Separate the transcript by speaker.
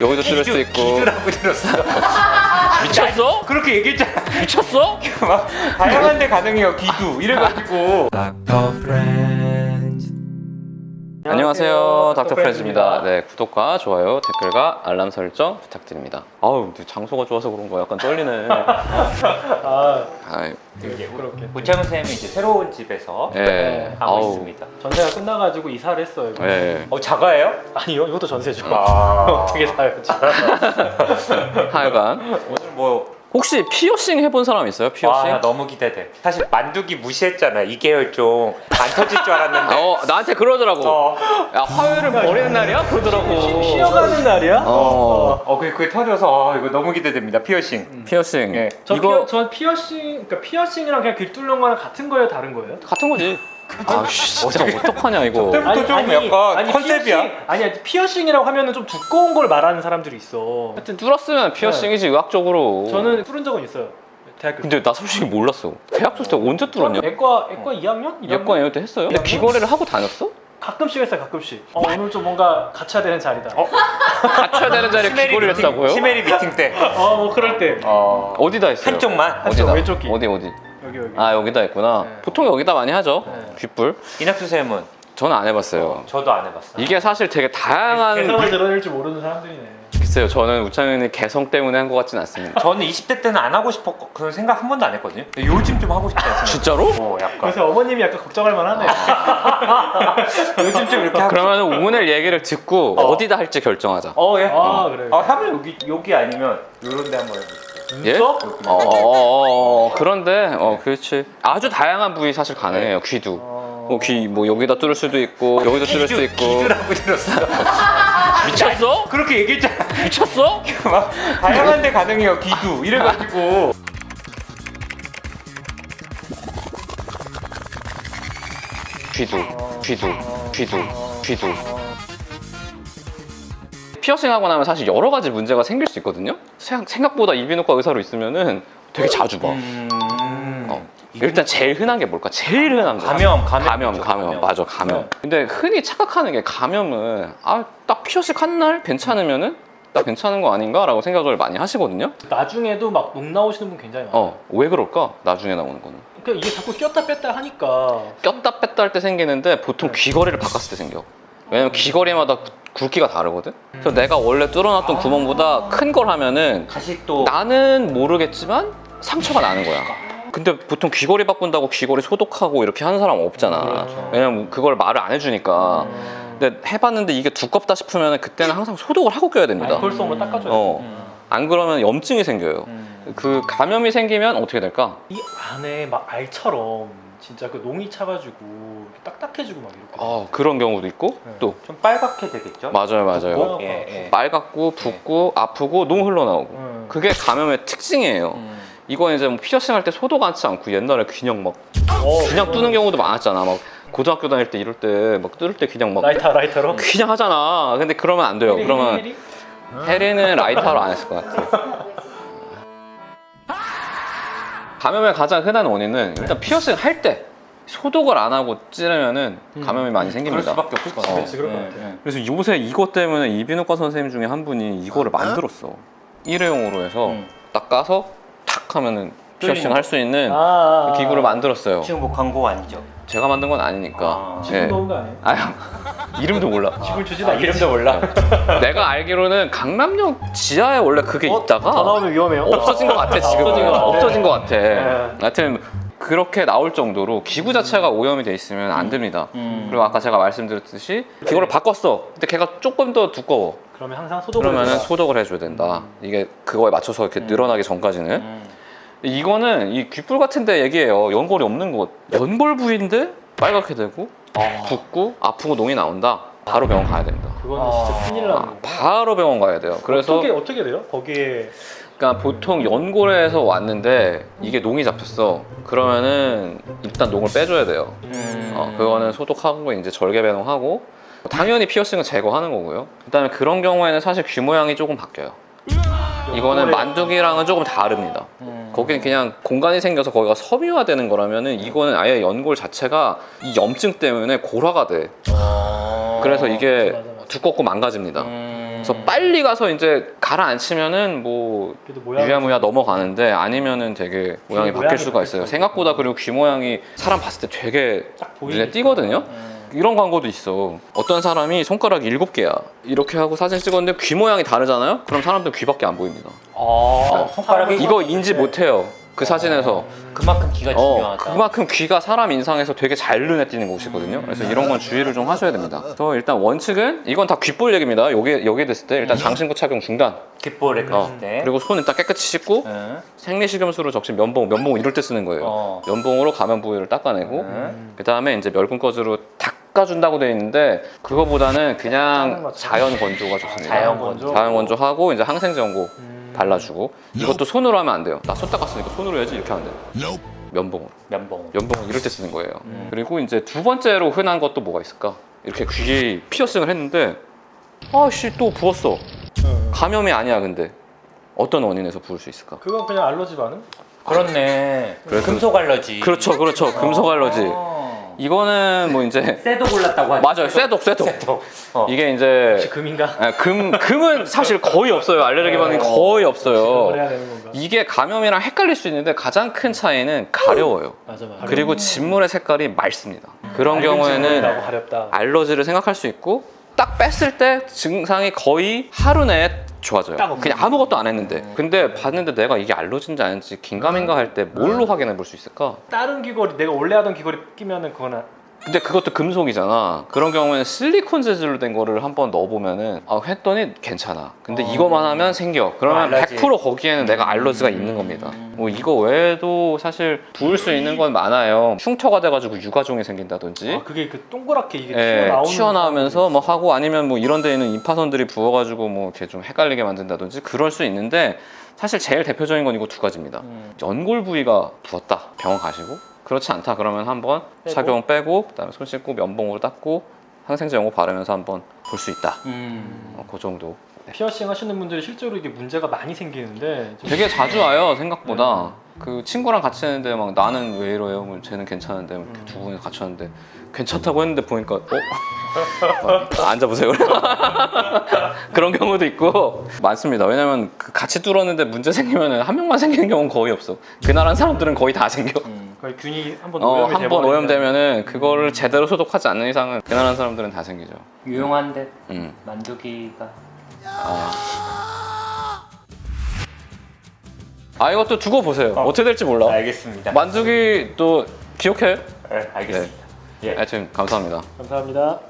Speaker 1: 여기도 뚫을 수 있고.
Speaker 2: 기주라고 들었어.
Speaker 1: 미쳤어?
Speaker 2: 그렇게 얘기했잖아.
Speaker 1: 미쳤어?
Speaker 2: 막 다양한 데 가능해요. 기두 이래가지고.
Speaker 1: 안녕하세요, 닥터 프렌즈입니다. 네, 구독과 좋아요, 댓글과 알람 설정 부탁드립니다. 아우, 근데 장소가 좋아서 그런 거 약간 떨리네. 아이,
Speaker 2: 그렇게 우창훈 쌤이 이제 새로운 집에서
Speaker 1: 예.
Speaker 2: 하고
Speaker 1: 아우.
Speaker 2: 있습니다.
Speaker 3: 전세가 끝나가지고 이사를 했어요. 이거.
Speaker 1: 예.
Speaker 2: 자가예요?
Speaker 3: 아니요, 이것도 전세죠.
Speaker 2: 아.
Speaker 3: 어떻게 사야지?
Speaker 1: 하여간
Speaker 2: 오늘 뭐.
Speaker 1: 혹시 피어싱 해본 사람 있어요? 피어싱?
Speaker 2: 와, 너무 기대돼. 사실 만두기 무시했잖아. 2개월 좀 안 터질 줄 알았는데.
Speaker 1: 나한테 그러더라고. 야, 화요일은 버리는 날이야? 그러더라고.
Speaker 3: 쉬어가는 날이야?
Speaker 2: 그게 터져서 이거 너무 기대됩니다. 피어싱.
Speaker 1: 피어싱.
Speaker 2: 예.
Speaker 3: 전 피어싱, 그러니까 피어싱이랑 그냥 귀 뚫는 거랑 같은 거예요, 다른 거예요?
Speaker 1: 같은 거지. 아씨, 어떡하냐 이거.
Speaker 2: 그때부터 좀 약간 컨셉이야.
Speaker 3: 아니 피어싱이라고 하면은 좀 두꺼운 걸 말하는 사람들이 있어. 하여튼
Speaker 1: 뚫었으면 피어싱이지 의학적으로.
Speaker 3: 저는 뚫은 적은 있어요. 대학교 때.
Speaker 1: 근데 나 솔직히 몰랐어. 대학교 때 언제 뚫었냐?
Speaker 3: 애과 2학년? 2학년?
Speaker 1: 예과 이럴 때 했어요? 근데 귀걸이를 하고 다녔어?
Speaker 3: 가끔씩 했어요, 가끔씩. 오늘 좀 뭔가 갖춰야 되는 자리다.
Speaker 1: 갖춰야 되는 자리에 귀걸이를 했다고요?
Speaker 2: 시메리 미팅 때.
Speaker 3: 뭐 그럴 때.
Speaker 1: 어디다 했어요?
Speaker 2: 한쪽만.
Speaker 1: 어디다?
Speaker 3: 왼쪽 귀.
Speaker 1: 어디?
Speaker 3: 여기.
Speaker 1: 아, 여기다 했구나.
Speaker 3: 네.
Speaker 1: 보통 여기다 많이 하죠.
Speaker 3: 네.
Speaker 1: 귓불.
Speaker 2: 이낙수 쌤은?
Speaker 1: 저는 안 해봤어요.
Speaker 2: 저도 안 해봤어요.
Speaker 1: 이게 사실 되게 다양한.
Speaker 3: 개성을 드러낼 줄 모르는 사람들이네.
Speaker 1: 글쎄요, 저는 우창현이 개성 때문에 한 것 같진 않습니다.
Speaker 2: 저는 20대 때는 안 하고 싶었고 그런 생각 한 번도 안 했거든요. 요즘 좀 하고 싶다는 생각.
Speaker 1: 진짜로?
Speaker 2: 약간.
Speaker 3: 그래서 어머님이 약간 걱정할 만하네.
Speaker 2: 요즘 좀 이렇게 하고.
Speaker 1: 그러면 오늘 얘기를 듣고 어디다 할지 결정하자.
Speaker 2: 예.
Speaker 3: 그래.
Speaker 2: 하면 여기 아니면 요런 데 한번 해볼게요.
Speaker 1: 예? 그런데 그렇지. 아주 다양한 부위 사실 가능해요. 귀도. 귀 뭐 여기다 뚫을 수도 있고 여기도 뚫을 수 있고.
Speaker 2: 기주라고 들었어.
Speaker 1: 미쳤어?
Speaker 2: 그렇게 얘기했잖아.
Speaker 1: 미쳤어?
Speaker 2: 막 다양한 데 가능해요. 기두 이래가지고.
Speaker 1: 귀도. 피어싱 하고 나면 사실 여러 가지 문제가 생길 수 있거든요. 생각보다 이비인후과 의사로 있으면은 되게 자주 봐. 일단 제일 흔한 게 뭘까? 제일 흔한 거. 감염. 맞아, 감염.
Speaker 3: 네.
Speaker 1: 근데 흔히 착각하는 게 감염은 딱 피어싱 한 날 괜찮으면은 나 괜찮은 거 아닌가라고 생각을 많이 하시거든요.
Speaker 3: 나중에도 막 녹 나오시는 분 굉장히 많아요.
Speaker 1: 왜 그럴까? 나중에 나오는 거는.
Speaker 3: 그러니까 이게 자꾸 꼈다 뺐다 하니까.
Speaker 1: 꼈다 뺐다 할 때 생기는데 보통 귀걸이를 바꿨을 때 생겨. 왜냐면 귀걸이마다 굵기가 다르거든. 그래서 내가 원래 뚫어놨던 구멍보다 큰 걸 하면은
Speaker 2: 다시 또.
Speaker 1: 나는 모르겠지만 상처가 나는 거야. 근데 보통 귀걸이 바꾼다고 귀걸이 소독하고 이렇게 하는 사람 없잖아.
Speaker 3: 그렇죠.
Speaker 1: 왜냐면 그걸 말을 안 해주니까. 근데 해봤는데 이게 두껍다 싶으면 그때는 항상 소독을 하고 껴야 됩니다.
Speaker 3: 알코올솜으로 닦아줘요.
Speaker 1: 안 그러면 염증이 생겨요. 그 감염이 생기면 어떻게 될까?
Speaker 3: 이 안에 막 알처럼 진짜 그 농이 차가지고 이렇게 딱딱해지고 막 이렇게.
Speaker 1: 그런 경우도 있고 또
Speaker 2: 좀 빨갛게 되겠죠?
Speaker 1: 맞아요. 빨갛고 붓고 아프고 농 흘러나오고 그게 감염의 특징이에요. 이건 이제 뭐 피어싱 할 때 소독 하지 않고 옛날에 그냥 막 그냥 뚫는 경우도 많았잖아. 막 고등학교 다닐 때 이럴 때 막 뚫을 때 그냥 막
Speaker 3: 라이터로?
Speaker 1: 그냥 하잖아. 근데 그러면 안 돼요. 그러면 해리는 라이터로 안 했을 것 같아. 감염의 가장 흔한 원인은 일단 피어싱 할 때 소독을 안 하고 찌르면은 감염이 많이 생깁니다.
Speaker 2: 그럴 수밖에 없을 것 같아.
Speaker 3: 그렇지, 그럴 것 같아.
Speaker 1: 그래서 요새 이것 때문에 이비인후과 선생님 중에 한 분이 이거를 만들었어. 일회용으로 해서 딱 까서 탁 하면은 피어싱 할 수 있는 기구를 만들었어요.
Speaker 2: 지금 뭐 광고 아니죠?
Speaker 1: 제가 만든 건 아니니까.
Speaker 3: 지금 넣은 거 아니에요?
Speaker 1: 이름도 몰라.
Speaker 3: 지금 주지도 않겠지.
Speaker 2: 이름도 몰라.
Speaker 1: 내가 알기로는 강남역 지하에 원래 그게 있다가
Speaker 3: 더 나오면 위험해요.
Speaker 1: 없어진 것 같아 지금. 없어진 것 같아.
Speaker 3: 네.
Speaker 1: 하여튼 그렇게 나올 정도로 기구 자체가 오염이 돼 있으면 안 됩니다. 그리고 아까 제가 말씀드렸듯이 기구를 바꿨어. 근데 걔가 조금 더 두꺼워.
Speaker 3: 그러면 항상 소독을
Speaker 1: 그러면은
Speaker 3: 해줘라.
Speaker 1: 소독을 해줘야 된다. 이게 그거에 맞춰서 이렇게 늘어나기 전까지는. 이거는 이 귓불 같은데 얘기해요. 연골이 없는 곳. 연골 부위인데 빨갛게 되고 붓고 아프고 농이 나온다. 바로 병원 가야 됩니다.
Speaker 3: 그거는 진짜 큰일 나는 거.
Speaker 1: 바로 병원 가야 돼요. 그래서
Speaker 3: 어떻게 돼요? 거기에
Speaker 1: 그러니까 보통 연골에서 왔는데 이게 농이 잡혔어. 그러면은 일단 농을 빼줘야 돼요. 그거는 소독하고 이제 절개 배농하고 당연히 피어싱은 제거하는 거고요. 그다음에 그런 경우에는 사실 귀 모양이 조금 바뀌어요. 이거는 만두기랑은 조금 다릅니다. 거기는 그냥 공간이 생겨서 거기가 섬유화되는 거라면은 이거는 아예 연골 자체가 이 염증 때문에 골화가 돼. 그래서 이게
Speaker 3: 맞아.
Speaker 1: 두껍고 망가집니다. 그래서 빨리 가서 이제 가라앉히면은 뭐
Speaker 3: 그래도 모양
Speaker 1: 유야무야 넘어가는데 아니면은 되게 모양이
Speaker 3: 모양이
Speaker 1: 바뀔 수가 있어요.
Speaker 3: 바뀔 수가
Speaker 1: 생각보다 그리고 귀 모양이 사람 봤을 때 되게
Speaker 3: 딱
Speaker 1: 눈에
Speaker 3: 보이니까.
Speaker 1: 띄거든요. 이런 광고도 있어. 어떤 사람이 손가락이 7개야. 이렇게 하고 사진 찍었는데 귀 모양이 다르잖아요? 그럼 사람들 귀밖에 안 보입니다.
Speaker 2: 손가락이
Speaker 1: 이거 인지 못해요. 그 사진에서.
Speaker 2: 그만큼 귀가 중요하다.
Speaker 1: 그만큼 귀가 사람 인상에서 되게 잘 눈에 띄는 곳이거든요. 그래서 이런 건 주의를 좀 하셔야 됩니다. 그래서 일단 원칙은 이건 다 귓볼 얘기입니다. 여기에 됐을 때 일단 장신구 착용 중단.
Speaker 2: 귓볼에 그랬을 때.
Speaker 1: 그리고 손 일단 깨끗이 씻고
Speaker 2: 응.
Speaker 1: 생리식염수로 적신 면봉 이럴 때 쓰는 거예요. 면봉으로 가면 부위를 닦아내고 그 다음에 이제 멸균거즈로 닦아준다고 되어 있는데 그거보다는 그냥 자연 건조가 좋습니다.
Speaker 2: 자연 건조.
Speaker 1: 자연 건조하고 이제 항생제 연고 발라주고 이것도 손으로 하면 안 돼요. 나 손 닦았으니까 손으로 해야지 이렇게 하면 돼요. 면봉으로. 면봉은 이럴 때 쓰는 거예요. 그리고 이제 두 번째로 흔한 것도 뭐가 있을까? 이렇게 귀에 피어싱을 했는데 아씨 또 부었어. 감염이 아니야 근데 어떤 원인에서 부을 수 있을까?
Speaker 3: 그건 그냥 알러지 반응?
Speaker 2: 그렇네.
Speaker 1: 그래서-
Speaker 2: 금속 알러지.
Speaker 1: 그렇죠. 금속 알러지. 이거는 뭐 이제
Speaker 2: 쇠도 골랐다고 하죠.
Speaker 1: 맞아요. 쇠독. 이게 이제
Speaker 3: 혹시 금인가?
Speaker 1: 금은 사실 거의 없어요. 알레르기 반응이 거의 없어요.
Speaker 3: 그걸 해야 되는 건가?
Speaker 1: 이게 감염이랑 헷갈릴 수 있는데 가장 큰 차이는 가려워요.
Speaker 3: 맞아.
Speaker 1: 그리고 진물의 색깔이 맑습니다. 그런 경우에는
Speaker 3: 라고 가렵다.
Speaker 1: 알러지를 생각할 수 있고 딱 뺐을 때 증상이 거의 하루 내에 좋아져요.
Speaker 3: 딱 없네.
Speaker 1: 그냥 아무것도 안 했는데. 근데 봤는데 내가 이게 알러지인지 아닌지 긴가민가 할 때 뭘로 확인해 볼 수 있을까?
Speaker 3: 다른 귀걸이 내가 원래 하던 귀걸이 끼면은 그거는
Speaker 1: 근데 그것도 금속이잖아. 그런 경우에는 실리콘 재질로 된 거를 한번 넣어보면은 했더니 괜찮아. 근데 이거만 하면 생겨. 그러면
Speaker 2: 알러지.
Speaker 1: 100% 거기에는 내가 알러지가 있는 겁니다. 뭐 이거 외에도 사실 부을 수 있는 건 많아요. 흉터가 돼가지고 유가종이 생긴다든지.
Speaker 3: 그게 그 동그랗게 이게
Speaker 1: 예,
Speaker 3: 튀어나오는
Speaker 1: 튀어나오면서 뭐 하고 아니면 뭐 이런 데 있는 임파선들이 부어가지고 뭐 이렇게 좀 헷갈리게 만든다든지 그럴 수 있는데 사실 제일 대표적인 건 이거 두 가지입니다. 연골 부위가 부었다. 병원 가시고 그렇지 않다 그러면 한번
Speaker 3: 빼고.
Speaker 1: 착용 빼고 그다음에 손 씻고 면봉으로 닦고 항생제 연고 바르면서 한번 볼 수 있다. 그 정도.
Speaker 3: 피어싱 하시는 분들이 실제로 이게 문제가 많이 생기는데 좀
Speaker 1: 되게 자주 와요 생각보다. 그 친구랑 같이 했는데 막 나는 왜 이래요? 뭐 쟤는 괜찮은데 이렇게 두 분이 같이 왔는데 괜찮다고 했는데 보니까 앉아보세요. 그런 경우도 있고 많습니다. 왜냐면 그 같이 뚫었는데 문제 생기면 한 명만 생기는 경우는 거의 없어. 그날 한 사람들은 거의 다 생겨.
Speaker 3: 거의 균이 한번 오염이
Speaker 1: 한번 오염되면은 그거를 제대로 소독하지 않는 이상은 그날 한 사람들은 다 생기죠.
Speaker 2: 유용한데
Speaker 1: 음.
Speaker 2: 만두기가.
Speaker 1: 이것도 두고 보세요. 어떻게 될지 몰라.
Speaker 2: 알겠습니다.
Speaker 1: 만두기 또 기억해?
Speaker 2: 네, 알겠습니다. 예.
Speaker 1: 하여튼 감사합니다.
Speaker 3: 감사합니다.